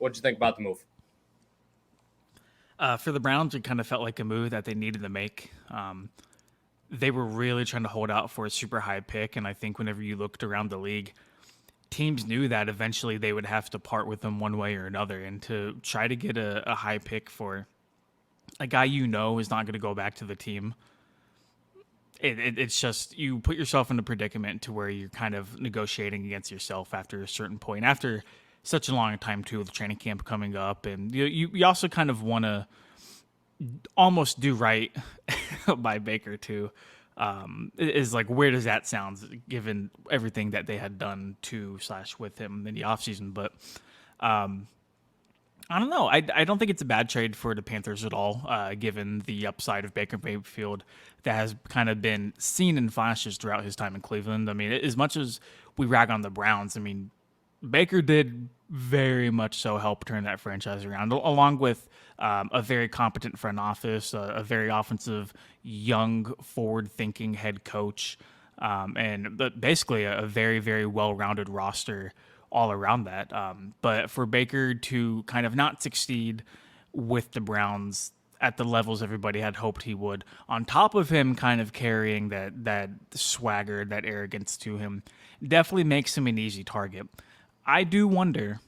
What'd you think about the move? For the Browns, it kind of felt like a move that they needed to make. They were really trying to hold out for a super high pick, and I think whenever you looked around the league, teams knew that eventually they would have to part with them one way or another, and to try to get a high pick for a guy is not going to go back to the team. It's just you put yourself in a predicament to where you're kind of negotiating against yourself after a certain point. After such a long time too, with training camp coming up, and you also kind of want to almost do right by Baker too. Is like, where does that sound given everything that they had done to / with him in the offseason? But I don't know. I don't think it's a bad trade for the Panthers at all, given the upside of Baker Mayfield that has kind of been seen in flashes throughout his time in Cleveland. I mean, as much as we rag on the Browns, I mean, Baker did very much so help turn that franchise around, along with a very competent front office, a very offensive, young, forward-thinking head coach, and basically a very, very well-rounded roster all around that. But for Baker to kind of not succeed with the Browns at the levels everybody had hoped he would, on top of him kind of carrying that swagger, that arrogance to him, definitely makes him an easy target. I do wonder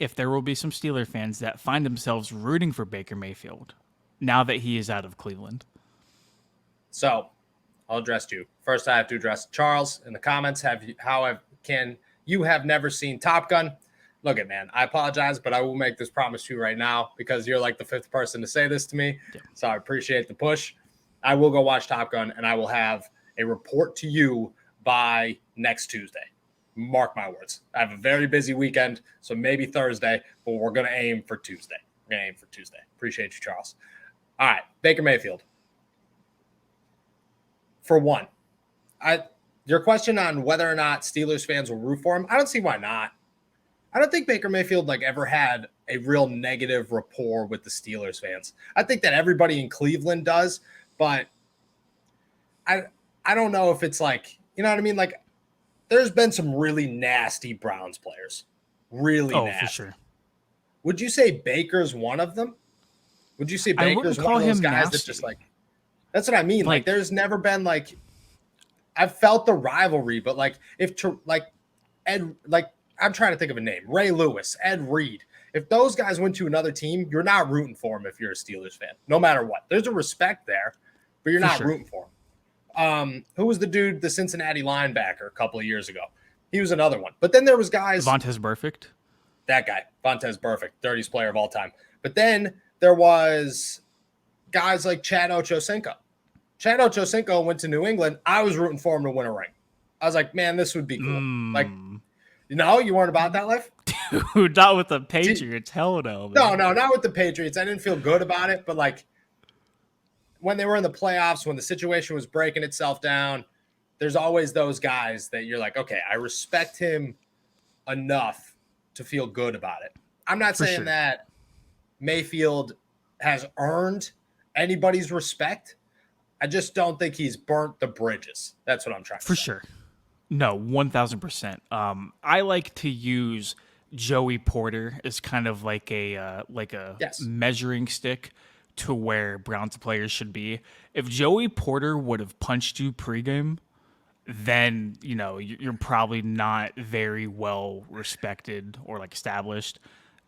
if there will be some Steeler fans that find themselves rooting for Baker Mayfield now that he is out of Cleveland. So I'll address you. First, I have to address Charles in the comments. You have never seen Top Gun? Look it, man, I apologize, but I will make this promise to you right now because you're like the fifth person to say this to me. Yeah. So I appreciate the push. I will go watch Top Gun, and I will have a report to you by next Tuesday. Mark my words. I have a very busy weekend, so maybe Thursday, but we're going to aim for Tuesday. Appreciate you, Charles. All right, Baker Mayfield. For one, your question on whether or not Steelers fans will root for him, I don't see why not. I don't think Baker Mayfield ever had a real negative rapport with the Steelers fans. I think that everybody in Cleveland does, but I don't know if it's you know what I mean? There's been some really nasty Browns players. Really nasty. For sure. Would you say Baker's one of them? Would you say Baker's one of those guys that just that's what I mean. There's never been I've felt the rivalry, but I'm trying to think of a name. Ray Lewis, Ed Reed. If those guys went to another team, you're not rooting for them if you're a Steelers fan, no matter what. There's a respect there, but you're not rooting for them. Who was the dude, the Cincinnati linebacker a couple of years ago? He was another one. But then there was guys. Vontaze Burfict. That guy, Vontaze Burfict, dirtiest player of all time. But then there was guys like Chad Ochocinco. Chad Ochocinco went to New England. I was rooting for him to win a ring. I was like, man, this would be cool. You weren't about that life? Dude, not with the Patriots. Hell no. Man. No, not with the Patriots. I didn't feel good about it, but when they were in the playoffs, when the situation was breaking itself down, there's always those guys that you're like, okay, I respect him enough to feel good about it. I'm not saying that Mayfield has earned anybody's respect. I just don't think he's burnt the bridges. That's what I'm trying to say. For sure. No, 1,000%. I like to use Joey Porter as kind of like a measuring stick to where Browns players should be. If Joey Porter would have punched you pregame, then you're probably not very well respected or established.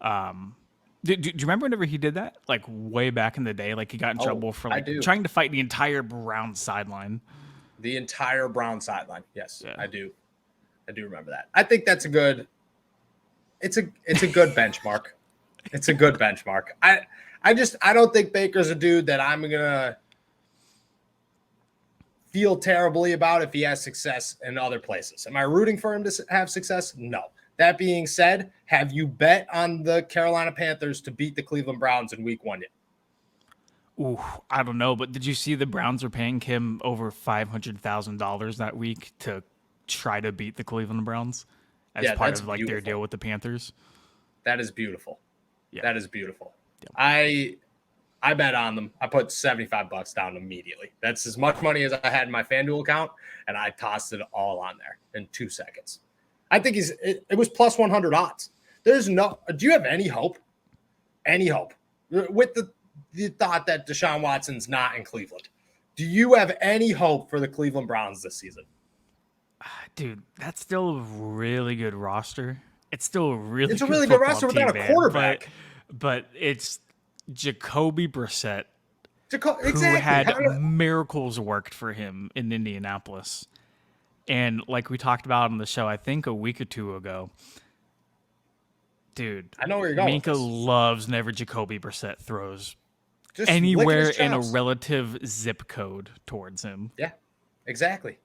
Do you remember whenever he did that? Way back in the day, he got in trouble for trying to fight the entire Browns sideline. The entire Brown sideline. Yes, yeah. I do remember that. I think that's a good benchmark. It's a good benchmark. I don't think Baker's a dude that I'm gonna feel terribly about if he has success in other places. Am I rooting for him to have success? No. That being said, have you bet on the Carolina Panthers to beat the Cleveland Browns in week 1 yet? Ooh, I don't know, but did you see the Browns are paying him over $500,000 that week to try to beat the Cleveland Browns as part of their deal with the Panthers? That is beautiful. Yeah. That is beautiful. Yeah. I bet on them. I put $75 down immediately. That's as much money as I had in my FanDuel account, and I tossed it all on there in 2 seconds. I think it was plus 100 odds. There's no. Do you have any hope? Any hope with the thought that Deshaun Watson's not in Cleveland? Do you have any hope for the Cleveland Browns this season? Dude, that's still a really good roster. It's still a really It's a good really good football roster team, without a man. quarterback. But it's Jacoby Brissett who Exactly. had miracles worked for him in Indianapolis. And like we talked about on the show, I think a week or two ago, dude, I know where you're going. Minka loves whenever Jacoby Brissett throws Just anywhere licking in a his chops. relative zip code towards him. Yeah, exactly.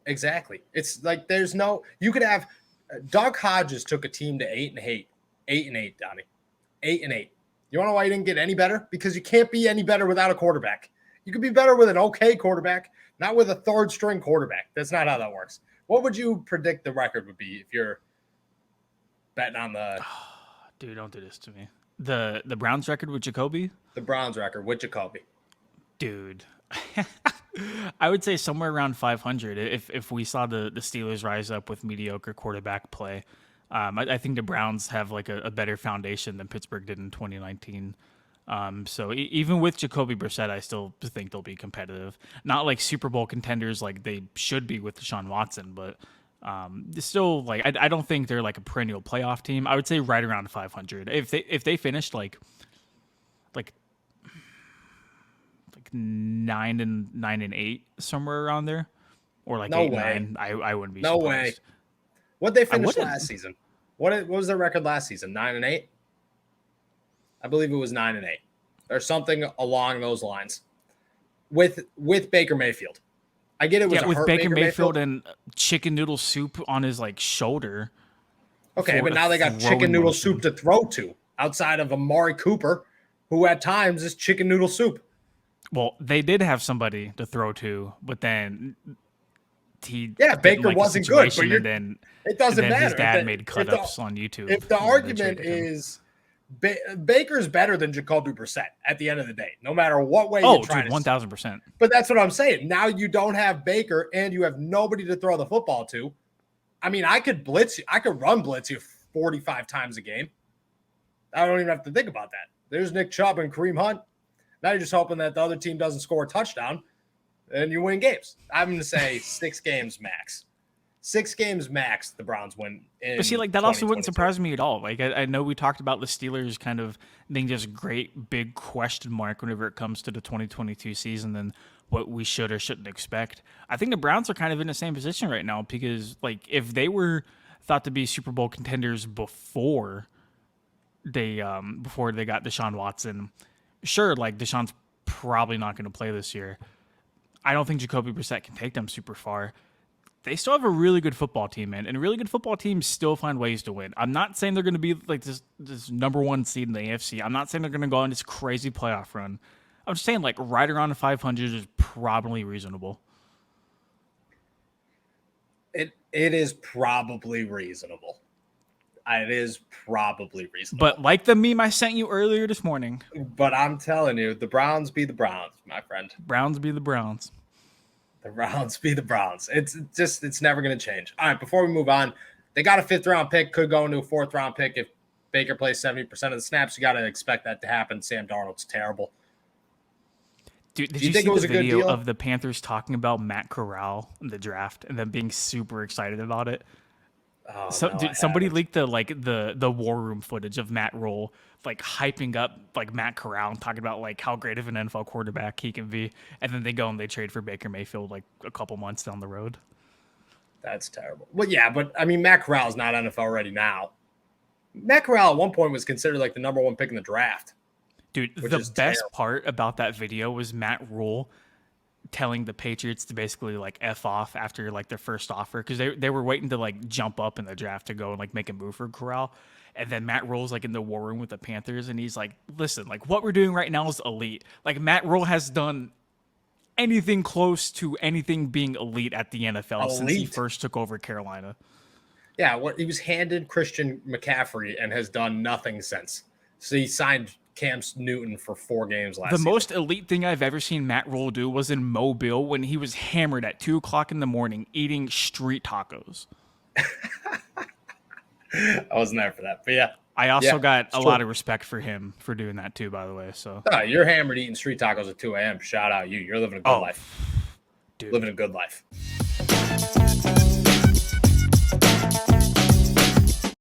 It's like there's no. You could have. Doug Hodges took a team to 8-8, 8-8, Donnie, 8-8. You want to know why you didn't get any better? Because you can't be any better without a quarterback. You could be better with an okay quarterback, not with a third string quarterback. That's not how that works. What would you predict the record would be if you're betting on the Dude, don't do this to me. The Browns record with Jacoby? Browns record with Jacoby? Dude. I would say somewhere around 500 if we saw the Steelers rise up with mediocre quarterback play. I think the Browns have like a better foundation than Pittsburgh did in 2019. So even with Jacoby Brissett, I still think they'll be competitive. Not like Super Bowl contenders like they should be with Deshaun Watson, but still like I don't think they're like a perennial playoff team. I would say right around 500. If they finished like 9-8 somewhere around there, or like No 8-9, I wouldn't be No surprised. way. What they finished wouldn't. last season? What was their record last season? 9-8. I believe it was 9-8 or something along those lines. With Baker Mayfield, I get it was with hurt Baker Mayfield and chicken noodle soup on his like shoulder. Okay, for but now they got throwing chicken noodle motion. soup to throw to outside of Amari Cooper, who at times is chicken noodle soup. Well, they did have somebody to throw to, but then he Baker like the wasn't good, but situation, and then it doesn't and then matter. his dad made cut ups on YouTube. If the when they argument traded him. is Baker's better than Jacoby Brissett at the end of the day, no matter what way Oh, you try dude, to 1,000%. But that's what I'm saying. Now you don't have Baker and you have nobody to throw the football to. I mean, I could blitz you. I could run blitz you 45 times a game. I don't even have to think about that. There's Nick Chubb and Kareem Hunt. Now you're just hoping that the other team doesn't score a touchdown and you win games. I'm going to say 6 games max. 6 games max, the Browns win. But see, like that also wouldn't surprise me at all. Like I know we talked about the Steelers kind of being this great big question mark whenever it comes to the 2022 season and what we should or shouldn't expect. I think the Browns are kind of in the same position right now because like if they were thought to be Super Bowl contenders before they got Deshaun Watson, sure, like Deshaun's probably not going to play this year. I don't think Jacoby Brissett can take them super far. They still have a really good football team, man, and really good football teams still find ways to win. I'm not saying they're going to be like this number one seed in the AFC. I'm not saying they're going to go on this crazy playoff run. I'm just saying like right around 500 is probably reasonable. It is probably reasonable. It is probably reasonable. But like the meme I sent you earlier this morning. But I'm telling you, the Browns be the Browns, my friend. Browns be the Browns. The Browns be the Browns. It's never going to change. All right, before we move on, they got a 5th-round pick, could go into a 4th-round pick if Baker plays 70% of the snaps. You got to expect that to happen. Sam Darnold's terrible. Dude, did you think see it was the a good video deal? of the Panthers talking about Matt Corral in the draft and then being super excited about it? Oh, So, no, dude, I somebody haven't. leaked the war room footage of Matt Rule like hyping up like Matt Corral and talking about like how great of an NFL quarterback he can be, and then they go and they trade for Baker Mayfield like a couple months down the road. That's terrible. Well, yeah, but I mean, Matt Corral's not NFL ready now. Matt Corral at one point was considered like the number 1 pick in the draft. Dude, Which the is best terrible. part about that video was Matt Rule telling the Patriots to basically like F off after like their first offer because they were waiting to like jump up in the draft to go and like make a move for Corral. And then Matt Rule's like in the war room with the Panthers and he's like, listen, like what we're doing right now is elite. Like Matt Rule has done anything close to anything being elite at the NFL since he Elite? first took over Carolina. Yeah, what he was handed Christian McCaffrey and has done nothing since. So he signed Cam Newton for 4 games last The season. most elite thing I've ever seen Matt Rule do was in Mobile when he was hammered at 2:00 in the morning eating street tacos. I wasn't there for that. But yeah, I also Yeah, got it's a true. lot of respect for him for doing that too, by the way. So, You're hammered eating street tacos at 2 a.m. Shout out you. You're living a good oh, life. dude. Living a good life.